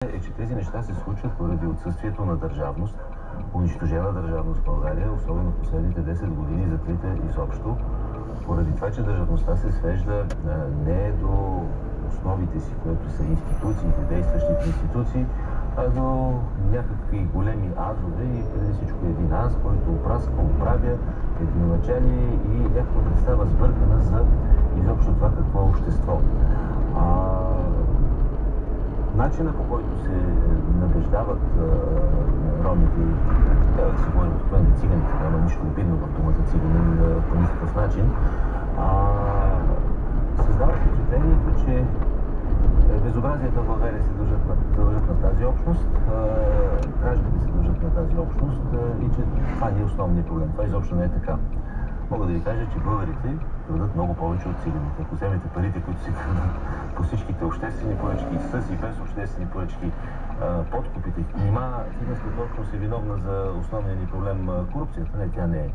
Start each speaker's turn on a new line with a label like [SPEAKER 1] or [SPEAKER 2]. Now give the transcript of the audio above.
[SPEAKER 1] Е, че тези неща се случват поради отсъствието на държавност, унищожена държавност в България, особено в последните 10 години, за трите изобщо, поради това, че държавността се свежда не до основите си, което са институциите, действащите институции, а до някакви големи азове и преди всичко един аз, който опраска, оправя единоначалие и някаква представа сбъркана за изобщо това какво е общество. Начина, по който се набеждават ромите, трябва да си говорим обикновено циганите, няма нищо обидно в думата циганин по никакъв начин, създава впечатлението, че безобразията в България се дължат на тази общност, гражданите се дължат на тази общност и че това не е основният проблем. Това изобщо не е така. Мога да ви кажа, че българите крадат много повече от циганите. Ако вземете парите, които се крадат по всичките обществени поръчки, с и без обществени поръчки, подкупите, нима циганската общност е виновна за основния ни проблем корупцията? Не, тя не е.